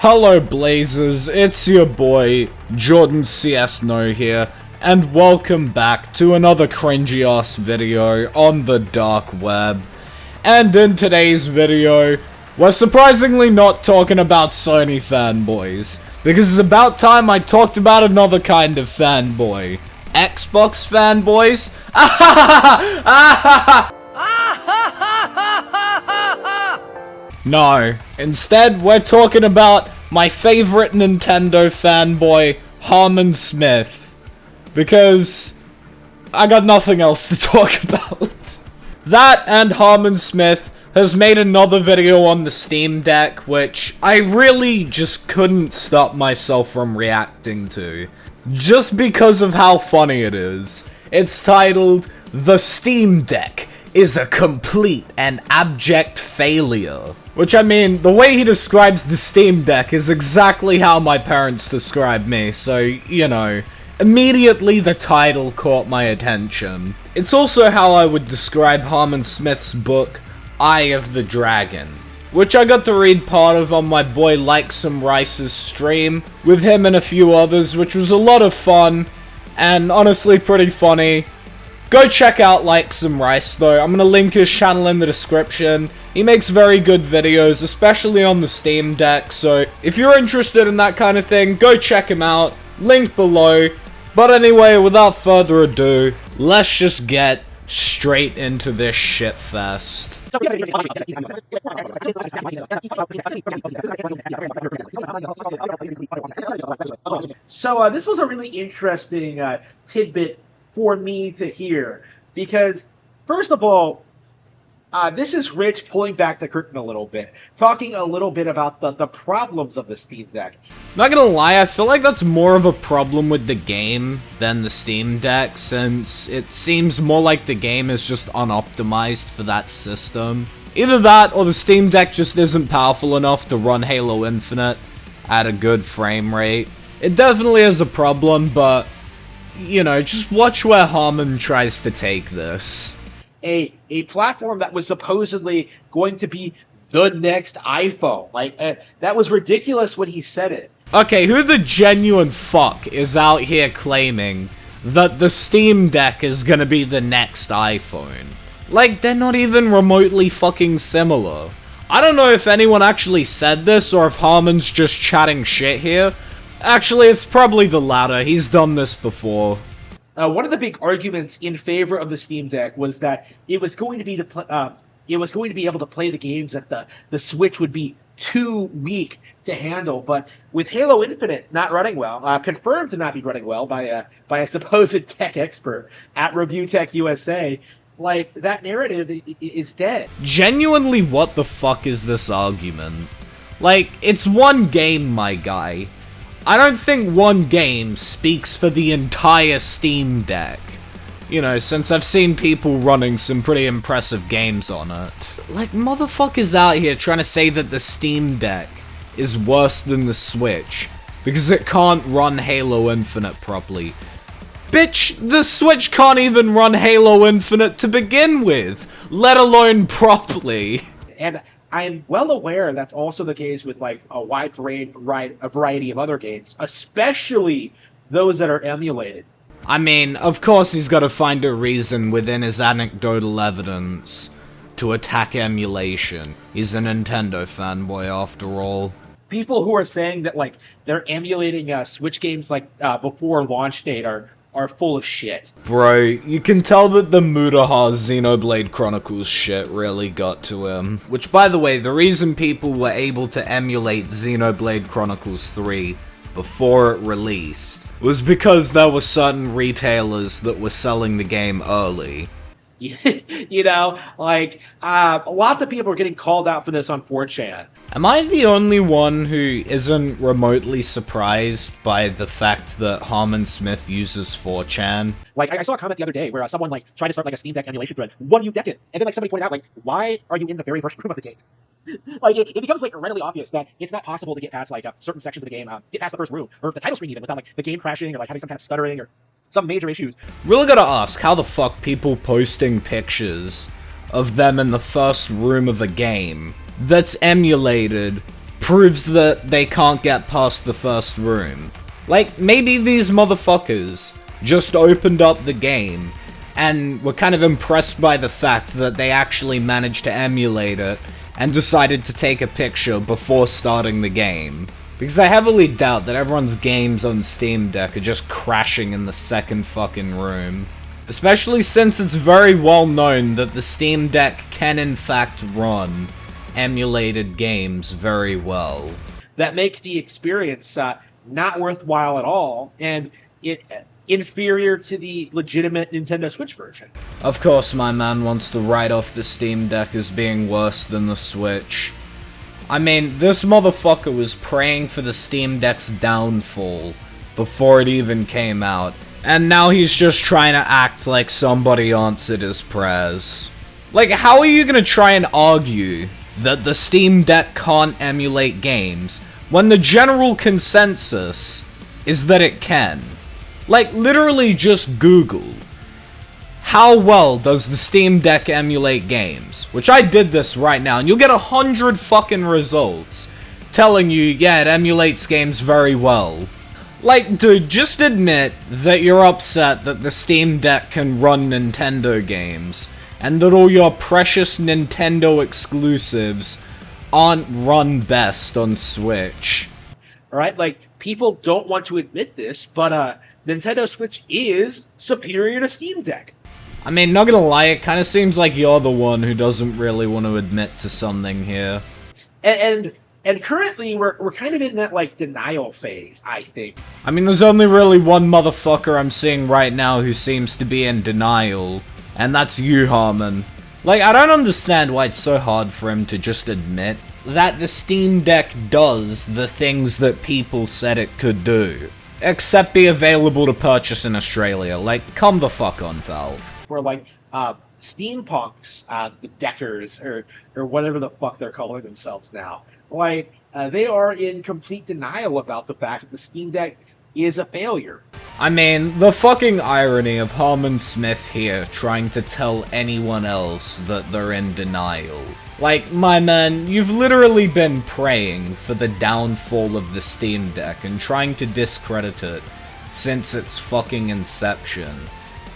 Hello Blazers, it's your boy, Jordan CS No here, and welcome back to another cringy ass video on the dark web. And in today's video, we're surprisingly not talking about Sony fanboys, because it's about time I talked about another kind of fanboy. Xbox fanboys? No, instead we're talking about my favorite Nintendo fanboy, Harman Smith. Because I got nothing else to talk about. That and Harman Smith has made another video on the Steam Deck, which I really just couldn't stop myself from reacting to. Just because of how funny it is. It's titled, "The Steam Deck is a complete and abject failure." Which, I mean, the way he describes the Steam Deck is exactly how my parents describe me, so, you know, immediately the title caught my attention. It's also how I would describe Harman Smith's book, Eye of the Dragon, which I got to read part of on my boy Like Some Rice's stream, with him and a few others, which was a lot of fun, and honestly pretty funny. Go check out Like Some Rice though, I'm gonna link his channel in the description. He makes very good videos, especially on the Steam Deck, so if you're interested in that kind of thing, go check him out, link below. But anyway, without further ado, let's just get straight into this shitfest. So this was a really interesting tidbit for me to hear, because first of all, this is Rich pulling back the curtain a little bit, talking a little bit about the problems of the Steam Deck. Not gonna lie, I feel like that's more of a problem with the game than the Steam Deck, since it seems more like the game is just unoptimized for that system. Either that, or the Steam Deck just isn't powerful enough to run Halo Infinite at a good frame rate. It definitely is a problem, but, you know, just watch where Harman tries to take this. A platform that was supposedly going to be the next iPhone. Like, that was ridiculous when he said it. Okay, who the genuine fuck is out here claiming that the Steam Deck is gonna be the next iPhone? Like, they're not even remotely fucking similar. I don't know if anyone actually said this or if Harman's just chatting shit here. Actually, it's probably the latter. He's done this before. One of the big arguments in favor of the Steam Deck was that it was going to be able to play the games that the Switch would be too weak to handle. But with Halo Infinite not running well, confirmed to not be running well by a supposed tech expert at Review Tech USA, like, that narrative is dead. Genuinely, what the fuck is this argument? Like, it's one game, my guy. I don't think one game speaks for the entire Steam Deck. You know, since I've seen people running some pretty impressive games on it. Like, motherfuckers out here trying to say that the Steam Deck is worse than the Switch because it can't run Halo Infinite properly. Bitch, the Switch can't even run Halo Infinite to begin with, let alone properly. And I am well aware that's also the case with, like, a wide variety of other games, especially those that are emulated. I mean, of course he's gotta find a reason within his anecdotal evidence to attack emulation. He's a Nintendo fanboy after all. People who are saying that, like, they're emulating Switch games, like, before launch date are full of shit. Bro, you can tell that the Mutahar Xenoblade Chronicles shit really got to him. Which, by the way, the reason people were able to emulate Xenoblade Chronicles 3 before it released was because there were certain retailers that were selling the game early. You know, like, lots of people are getting called out for this on 4chan. Am I the only one who isn't remotely surprised by the fact that Harman Smith uses 4chan? Like, I saw a comment the other day where someone, like, tried to start, like, a Steam Deck emulation thread. One, you decked it. And then, like, somebody pointed out, like, why are you in the very first room of the game? Like, it becomes, like, readily obvious that it's not possible to get past, like, certain sections of the game, get past the first room, or the title screen even, without, like, the game crashing, or, like, having some kind of stuttering, or some major issues. Really gotta ask, how the fuck people posting pictures of them in the first room of a game that's emulated proves that they can't get past the first room. Like, maybe these motherfuckers just opened up the game and were kind of impressed by the fact that they actually managed to emulate it and decided to take a picture before starting the game. Because I heavily doubt that everyone's games on Steam Deck are just crashing in the second fucking room. Especially since it's very well known that the Steam Deck can in fact run emulated games very well. That makes the experience not worthwhile at all, and it inferior to the legitimate Nintendo Switch version. Of course my man wants to write off the Steam Deck as being worse than the Switch. I mean, this motherfucker was praying for the Steam Deck's downfall before it even came out, and now he's just trying to act like somebody answered his prayers. Like, how are you gonna try and argue that the Steam Deck can't emulate games when the general consensus is that it can? Like, literally just Google, how well does the Steam Deck emulate games? Which I did this right now, and you'll get 100 fucking results telling you, yeah, it emulates games very well. Like, dude, just admit that you're upset that the Steam Deck can run Nintendo games, and that all your precious Nintendo exclusives aren't run best on Switch. Alright, like, people don't want to admit this, but Nintendo Switch is superior to Steam Deck. I mean, not gonna lie, it kinda seems like you're the one who doesn't really want to admit to something here. And currently, we're kind of in that, like, denial phase, I think. I mean, there's only really one motherfucker I'm seeing right now who seems to be in denial, and that's you, Harman. Like, I don't understand why it's so hard for him to just admit that the Steam Deck does the things that people said it could do. Except be available to purchase in Australia. Like, come the fuck on, Valve. Where, like, steampunks, the Deckers, or whatever the fuck they're calling themselves now, like, they are in complete denial about the fact that the Steam Deck is a failure. I mean, the fucking irony of Harman Smith here trying to tell anyone else that they're in denial. Like, my man, you've literally been praying for the downfall of the Steam Deck and trying to discredit it since its fucking inception.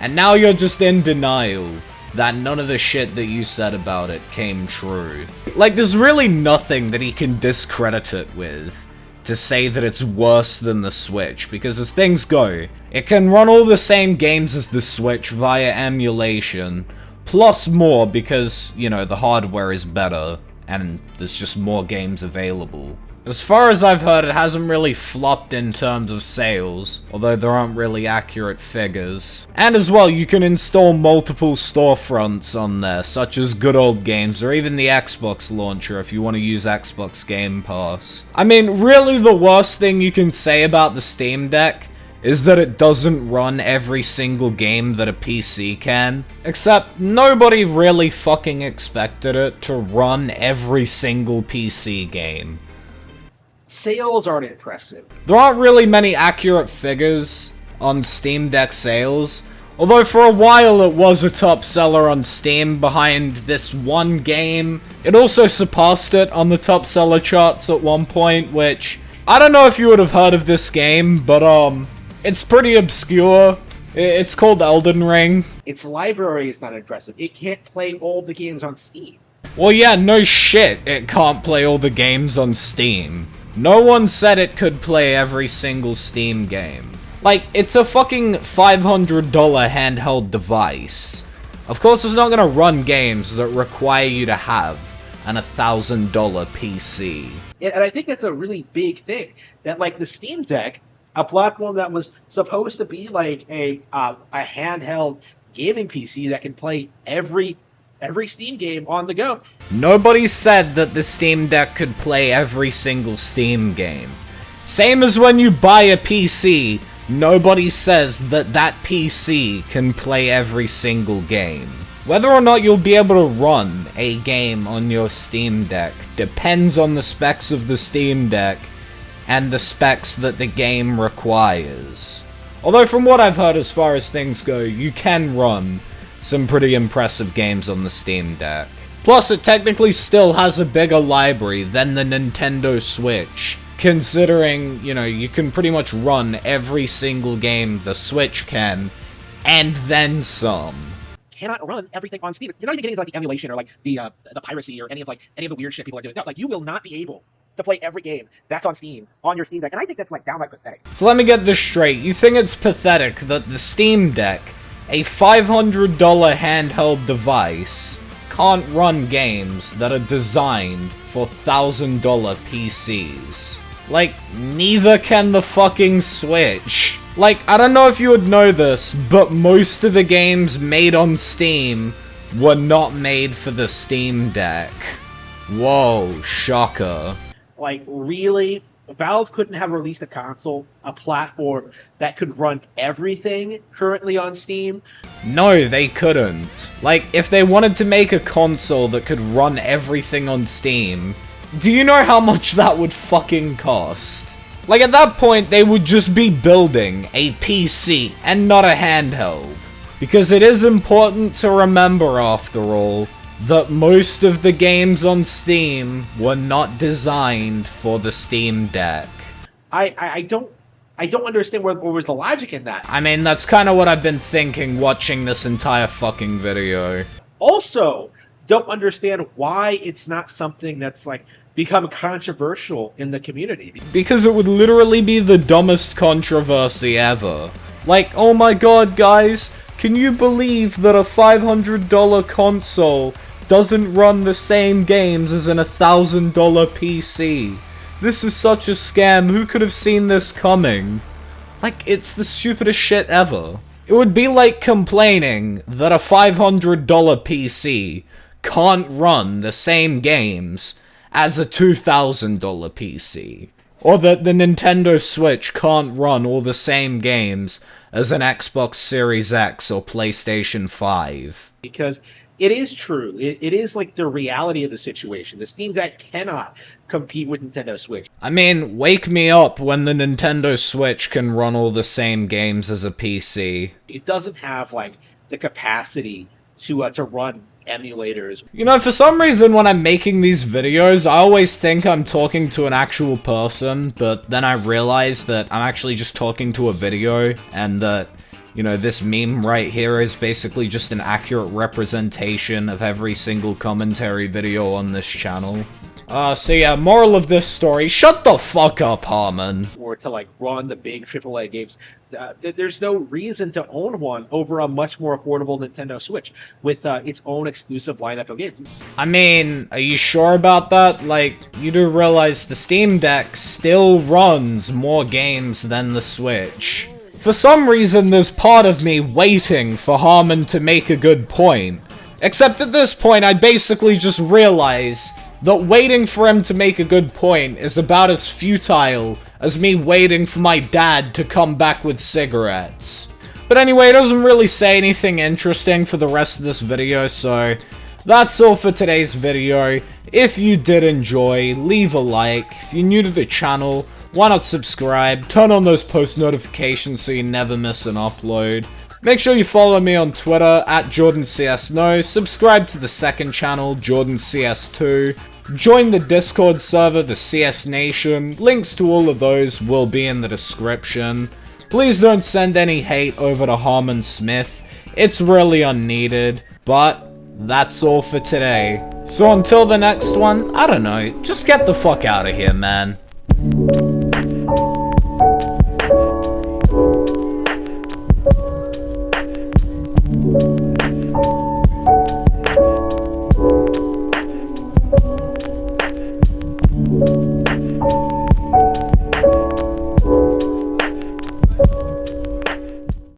And now you're just in denial that none of the shit that you said about it came true. Like, there's really nothing that he can discredit it with to say that it's worse than the Switch, because as things go, it can run all the same games as the Switch via emulation, plus more because, you know, the hardware is better, and there's just more games available. As far as I've heard, it hasn't really flopped in terms of sales, although there aren't really accurate figures. And as well, you can install multiple storefronts on there, such as Good Old Games, or even the Xbox launcher if you want to use Xbox Game Pass. I mean, really the worst thing you can say about the Steam Deck is that it doesn't run every single game that a PC can. Except, nobody really fucking expected it to run every single PC game. Sales aren't impressive. There aren't really many accurate figures on Steam Deck sales, although for a while it was a top seller on Steam behind this one game. It also surpassed it on the top seller charts at one point, which, I don't know if you would have heard of this game, but it's pretty obscure. It's called Elden Ring. Its library is not impressive. It can't play all the games on Steam. Well, yeah, no shit, it can't play all the games on Steam. No one said it could play every single Steam game. Like, it's a fucking $500 handheld device. Of course it's not gonna run games that require you to have an $1,000 PC. And I think that's a really big thing. That, like, the Steam Deck, a platform that was supposed to be like a handheld gaming PC that can play every Steam game on the go. Nobody said that the Steam Deck could play every single Steam game. Same as when you buy a PC, nobody says that that PC can play every single game. Whether or not you'll be able to run a game on your Steam Deck depends on the specs of the Steam Deck and the specs that the game requires. Although from what I've heard as far as things go, you can run some pretty impressive games on the Steam Deck. Plus, it technically still has a bigger library than the Nintendo Switch, considering, you know, you can pretty much run every single game the Switch can, and then some. Cannot run everything on Steam. You're not even getting like the emulation or like the piracy or any of the weird shit people are doing. No, like you will not be able to play every game that's on Steam on your Steam Deck, and I think that's like downright pathetic. So let me get this straight. You think it's pathetic that the Steam Deck, a $500 handheld device, can't run games that are designed for $1,000 PCs? Like, neither can the fucking Switch. Like, I don't know if you would know this, but most of the games made on Steam were not made for the Steam Deck. Whoa, shocker. Like, really? Valve couldn't have released a console, a platform that could run everything currently on Steam? No, they couldn't. Like, if they wanted to make a console that could run everything on Steam, do you know how much that would fucking cost? Like, at that point, they would just be building a PC and not a handheld. Because it is important to remember, after all, that most of the games on Steam were not designed for the Steam Deck. I don't understand where was the logic in that. I mean, that's kind of what I've been thinking watching this entire fucking video. Also, don't understand why it's not something that's like become controversial in the community. Because it would literally be the dumbest controversy ever. Like, oh my god, guys, can you believe that a $500 console doesn't run the same games as an $1,000 PC? This is such a scam, who could have seen this coming? Like, it's the stupidest shit ever. It would be like complaining that a $500 PC can't run the same games as a $2,000 PC. Or that the Nintendo Switch can't run all the same games as an Xbox Series X or PlayStation 5. Because it is true. It is like the reality of the situation. The Steam Deck cannot compete with Nintendo Switch. I mean, wake me up when the Nintendo Switch can run all the same games as a PC. It doesn't have like the capacity to run emulators. You know, for some reason when I'm making these videos, I always think I'm talking to an actual person, but then I realize that I'm actually just talking to a video, and that, you know, this meme right here is basically just an accurate representation of every single commentary video on this channel. So yeah, moral of this story, shut the fuck up, Harman. Or to like run the big AAA games. There's no reason to own one over a much more affordable Nintendo Switch with its own exclusive lineup of games. I mean, are you sure about that? Like, you do realize the Steam Deck still runs more games than the Switch. For some reason, there's part of me waiting for Harman to make a good point. Except at this point, I basically just realize that waiting for him to make a good point is about as futile as me waiting for my dad to come back with cigarettes. But anyway, it doesn't really say anything interesting for the rest of this video, so that's all for today's video. If you did enjoy, leave a like. If you're new to the channel, why not subscribe? Turn on those post notifications so you never miss an upload. Make sure you follow me on Twitter at JordanCSNo, subscribe to the second channel, JordanCS2, join the Discord server, the CS Nation, links to all of those will be in the description. Please don't send any hate over to Harman Smith, it's really unneeded, but that's all for today. So until the next one, I don't know, just get the fuck out of here, man.